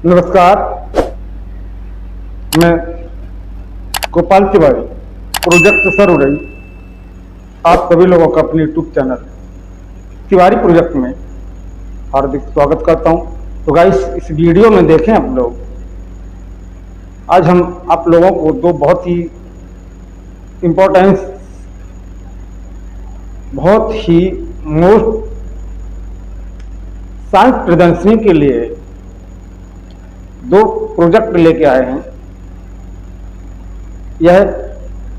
नमस्कार, मैं गोपाल तिवारी, प्रोजेक्ट सरुरई, आप सभी लोगों का अपने यूट्यूब चैनल तिवारी प्रोजेक्ट में हार्दिक स्वागत करता हूं। तो गाइस, इस वीडियो में देखें आप लोग, आज हम आप लोगों को दो बहुत ही मोस्ट साइंस प्रदर्शनी के लिए दो प्रोजेक्ट लेके आए हैं। यह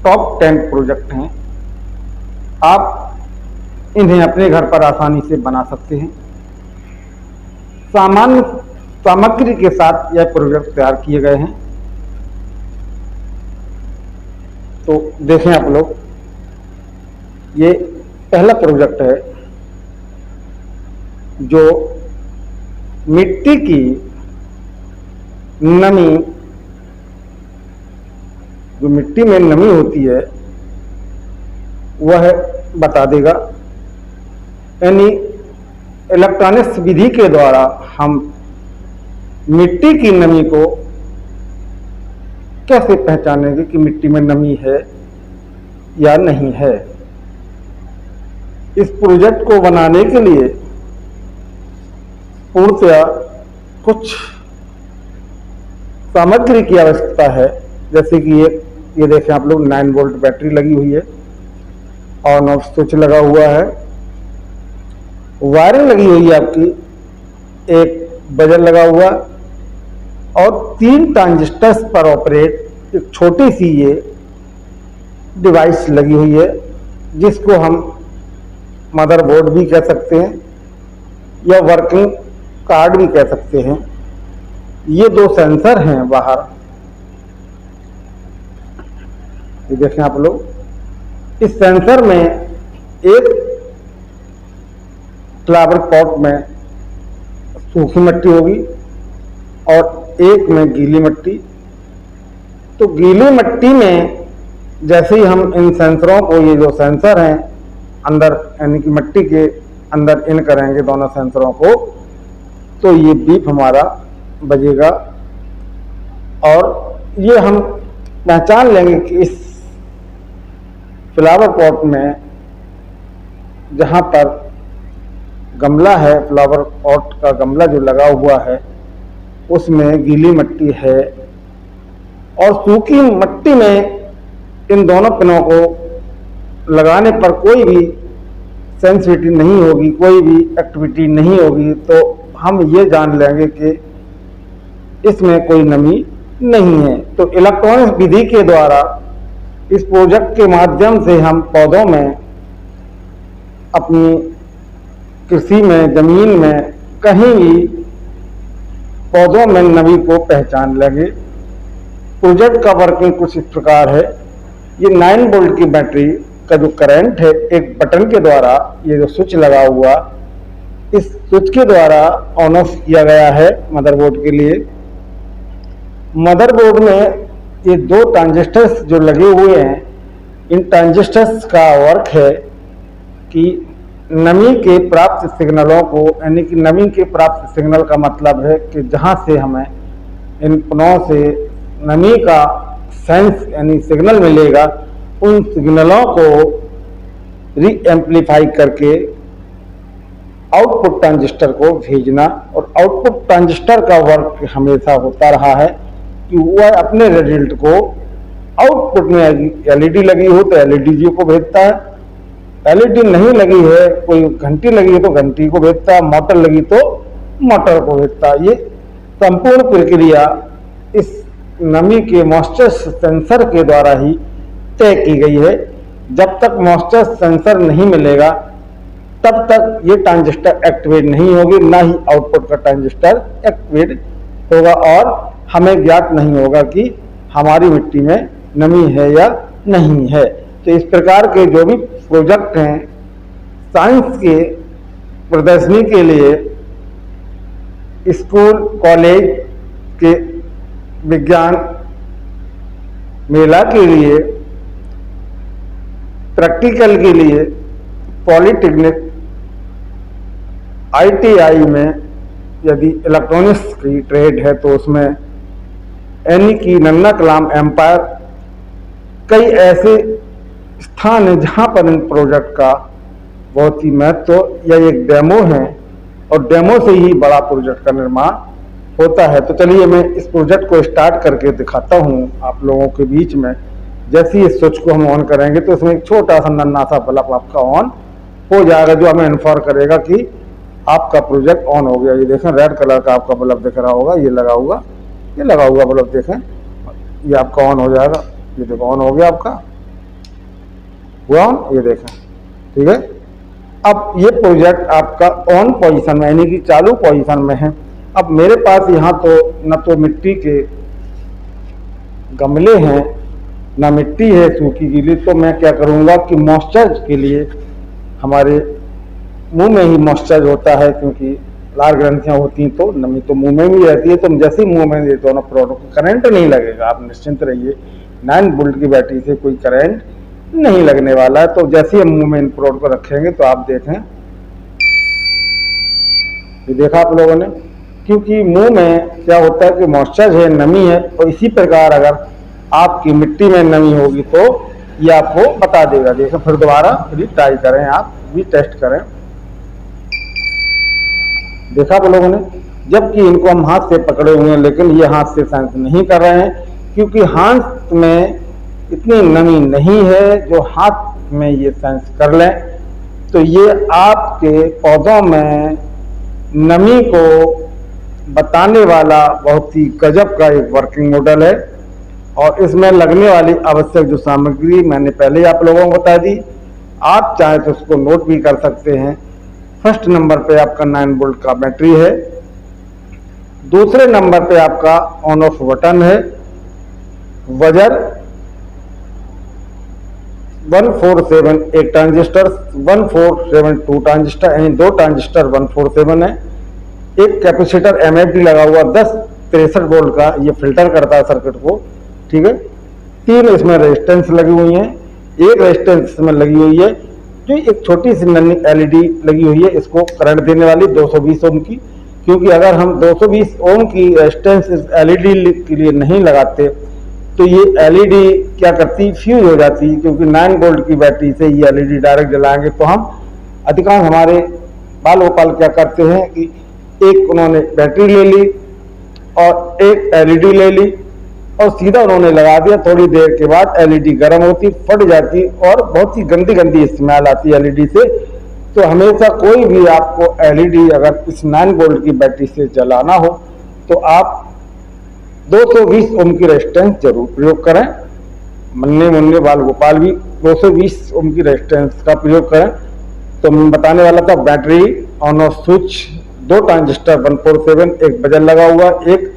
टॉप 10 प्रोजेक्ट हैं। आप इन्हें अपने घर पर आसानी से बना सकते हैं। सामान्य सामग्री के साथ यह प्रोजेक्ट तैयार किए गए हैं। तो देखें आप लोग, ये पहला प्रोजेक्ट है जो मिट्टी की नमी, जो मिट्टी में नमी होती है वह बता देगा। यानी इलेक्ट्रॉनिक्स विधि के द्वारा हम मिट्टी की नमी को कैसे पहचानेंगे कि मिट्टी में नमी है या नहीं है। इस प्रोजेक्ट को बनाने के लिए पूर्णतया कुछ सामग्री की आवश्यकता है। जैसे कि ये देखें आप लोग, 9 वोल्ट बैटरी लगी हुई है, ऑन ऑफ स्विच लगा हुआ है, वायरिंग लगी हुई है आपकी, एक बजर लगा हुआ और 3 ट्रांजिस्टर्स पर ऑपरेट एक छोटी सी ये डिवाइस लगी हुई है, जिसको हम मदरबोर्ड भी कह सकते हैं या वर्किंग कार्ड भी कह सकते हैं। ये 2 सेंसर हैं बाहर, ये देखें आप लोग। इस सेंसर में एक फ्लावर पॉट में सूखी मिट्टी होगी और एक में गीली मिट्टी। तो गीली मिट्टी में जैसे ही हम इन सेंसरों को, ये जो सेंसर हैं अंदर, यानी कि मिट्टी के अंदर इन करेंगे दोनों सेंसरों को, तो ये बीप हमारा बजेगा और ये हम पहचान लेंगे कि इस फ्लावर पॉट में जहाँ पर गमला है, फ्लावर पॉट का गमला जो लगा हुआ है, उसमें गीली मिट्टी है और सूखी मिट्टी में इन दोनों पिनों को लगाने पर कोई भी सेंसिटिविटी नहीं होगी, कोई भी एक्टिविटी नहीं होगी। तो हम ये जान लेंगे कि इसमें कोई नमी नहीं है। तो इलेक्ट्रॉनिक्स विधि के द्वारा इस प्रोजेक्ट के माध्यम से हम पौधों में, अपनी कृषि में, जमीन में, कहीं भी पौधों में नमी को पहचान लेंगे। प्रोजेक्ट का वर्किंग कुछ इस प्रकार है। ये 9 वोल्ट की बैटरी का जो करंट है, एक बटन के द्वारा, ये जो स्विच लगा हुआ, इस स्विच के द्वारा ऑन ऑफ किया गया है मदरबोर्ड के लिए। मदरबोर्ड में ये 2 ट्रांजिस्टर्स जो लगे हुए हैं, इन ट्रांजिस्टर्स का वर्क है कि नमी के प्राप्त सिग्नलों को, यानी कि नमी के प्राप्त सिग्नल का मतलब है कि जहां से हमें इन पिनों से नमी का सेंस यानी सिग्नल मिलेगा, उन सिग्नलों को री एम्पलीफाई करके आउटपुट ट्रांजिस्टर को भेजना। और आउटपुट ट्रांजिस्टर का वर्क हमेशा होता रहा है कि वह अपने रिजल्ट को आउटपुट में, एलईडी लगी हो तो एलईडी को भेजता है, एलईडी नहीं लगी है, कोई घंटी लगी है तो घंटी को भेजता है, मोटर लगी तो मोटर को भेजता है। ये संपूर्ण प्रक्रिया इस नमी के मॉइस्चर सेंसर के द्वारा ही तय की गई है। जब तक मॉइस्चर सेंसर नहीं मिलेगा तब तक ये ट्रांजिस्टर एक्टिवेट नहीं होगी, ना ही आउटपुट का ट्रांजिस्टर एक्टिवेट होगा और हमें ज्ञात नहीं होगा कि हमारी मिट्टी में नमी है या नहीं है। तो इस प्रकार के जो भी प्रोजेक्ट हैं साइंस के प्रदर्शनी के लिए, स्कूल कॉलेज के विज्ञान मेला के लिए, प्रैक्टिकल के लिए, पॉलिटेक्निक, ITI में यदि इलेक्ट्रॉनिक्स की ट्रेड है तो उसमें यानी कि नन्ना कलाम एम्पायर, कई ऐसे स्थान हैं जहां पर इन प्रोजेक्ट का बहुत ही महत्व, यह एक डेमो है और डेमो से ही बड़ा प्रोजेक्ट का निर्माण होता है। तो चलिए मैं इस प्रोजेक्ट को स्टार्ट करके दिखाता हूं आप लोगों के बीच में। जैसे ही इस स्विच को हम ऑन करेंगे तो इसमें एक छोटा सा नन्ना सा बल्ब आपका ऑन हो जाएगा, जो हमें इन्फॉर्म करेगा कि आपका प्रोजेक्ट ऑन हो गया। ये देखें, रेड कलर का आपका बल्ब दिख रहा होगा, ये लगा हुआ बल्ब देखें, ये आपका ऑन हो जाएगा। ये देखो ऑन हो गया, आपका हुआ ऑन, ये देखें, ठीक है। अब ये प्रोजेक्ट आपका ऑन पोजीशन में यानी कि चालू पोजीशन में है। अब मेरे पास यहाँ तो न तो मिट्टी के गमले हैं ना मिट्टी है सूखी गीली, तो मैं क्या करूँगा कि मॉइस्चर के लिए, हमारे मुंह में ही मॉइस्चर होता है क्योंकि लाल ग्रंथियाँ होती हैं तो नमी तो मुंह में भी रहती है, तो जैसे ही मुंह में ये दोनों प्रोडक्ट करंट नहीं लगेगा, आप निश्चिंत रहिए। 9 वोल्ट की बैटरी से कोई करंट नहीं लगने वाला है। तो जैसे ही हम मुंह में इन प्रोडक्ट को रखेंगे तो आप देखें, ये देखा आप लोगों ने, क्योंकि मुंह में क्या होता है कि मॉइस्चर है, नमी है, और इसी प्रकार अगर आपकी मिट्टी में नमी होगी तो ये आपको बता देगा। देखें, फिर दोबारा फिर ट्राई करें, आप भी टेस्ट करें। देखा आप लोगों ने, जबकि इनको हम हाथ से पकड़े हुए हैं लेकिन ये हाथ से सेंस नहीं कर रहे हैं, क्योंकि हाथ में इतनी नमी नहीं है जो हाथ में ये सेंस कर लें। तो ये आपके पौधों में नमी को बताने वाला बहुत ही गजब का एक वर्किंग मॉडल है। और इसमें लगने वाली आवश्यक जो सामग्री मैंने पहले आप लोगों को बता दी, आप चाहे तो उसको नोट भी कर सकते हैं। फर्स्ट नंबर पे आपका 9 वोल्ट का बैटरी है, दूसरे नंबर पे आपका ऑन ऑफ बटन है, वजर 147 एक ट्रांजिस्टर, 1472 ट्रांजिस्टर, यानी 2 ट्रांजिस्टर 147 है। एक कैपेसिटर MFD लगा हुआ 10 63 वोल्ट का, ये फिल्टर करता है सर्किट को, ठीक है। 3 इसमें रेजिस्टेंस लगी हुई हैं, एक रेजिस्टेंस इसमें लगी हुई है जो एक छोटी सी नन्ही LED लगी हुई है, इसको करंट देने वाली 220 ओम की, क्योंकि अगर हम 220 ओम की रेजिस्टेंस इस LED के लिए नहीं लगाते तो ये LED क्या करती, फ्यूज हो जाती, क्योंकि 9 वोल्ट की बैटरी से ये LED डायरेक्ट जलाएंगे तो हम अधिकांश हमारे बाल गोपाल क्या करते हैं कि एक उन्होंने बैटरी ले ली और एक LED ले ली और सीधा उन्होंने लगा दिया। थोड़ी देर के बाद LED गर्म होती, फट जाती और बहुत ही गंदी गंदी स्मेल आती है LED से। तो हमेशा कोई भी आपको LED अगर इस 9 वोल्ट की बैटरी से जलाना हो तो आप 220 ओम की रेजिस्टेंस जरूर प्रयोग करें। मन्ने मुन्ने बाल गोपाल भी 220 ओम की रेजिस्टेंस का प्रयोग करें। तो मैं बताने वाला था battery on off switch, 2 transistor 147, एक बजर लगा हुआ, एक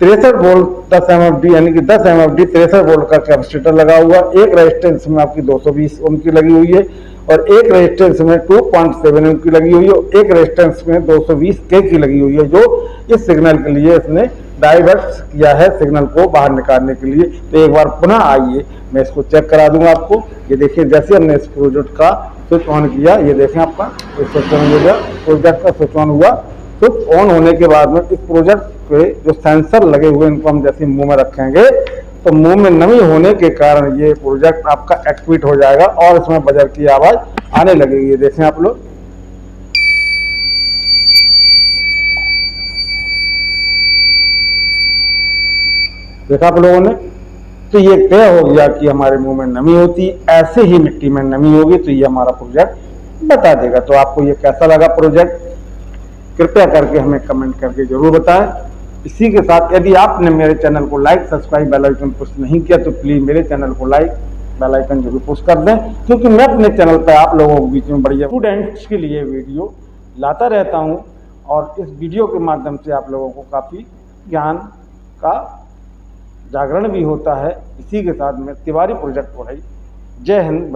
63 वोल्ट 10 MFD यानी कि 10 MFD 63 वोल्ट का कैपेसिटर लगा हुआ, एक रेजिस्टेंस में आपकी 220 ओम की लगी हुई है और एक रेजिस्टेंस में 2.7 ओम की लगी हुई है और एक रेजिस्टेंस में 220 K की लगी हुई है, जो इस सिग्नल के लिए इसने डाइवर्ट किया है, सिग्नल को बाहर निकालने के लिए। तो एक बार पुनः आइए मैं इसको चेक करा दूंगा आपको। ये देखिए, जैसे हमने इस प्रोजेक्ट का स्विच ऑन किया, ये देखें आपका स्विच ऑन हो गया, प्रोजेक्ट का स्विच ऑन हुआ। स्विच ऑन होने के बाद में इस प्रोजेक्ट के जो सेंसर लगे हुए इनको हम जैसे मुंह में रखेंगे तो मुंह में नमी होने के कारण ये प्रोजेक्ट आपका एक्टिवेट हो जाएगा और इसमें बजर की आवाज आने लगेगी। देखें आप लोग, देखा आप लोगों ने, तो ये तय हो गया कि हमारे मुंह में नमी होती, ऐसे ही मिट्टी में नमी होगी तो ये हमारा प्रोजेक्ट बता देगा। तो आपको ये कैसा लगा प्रोजेक्ट, कृपया करके हमें कमेंट करके जरूर बताएं। इसी के साथ यदि आपने मेरे चैनल को like, subscribe, bell icon push नहीं किया तो प्लीज मेरे चैनल को लाइक, बेल आइकन जरूर पुश कर दें, क्योंकि मैं अपने चैनल पर आप लोगों के बीच में बढ़िया स्टूडेंट्स के लिए वीडियो लाता रहता हूं और इस वीडियो के माध्यम से आप लोगों को काफ़ी ज्ञान का जागरण भी होता है। इसी के साथ में तिवारी प्रोजेक्ट पढ़ाई। जय हिंद।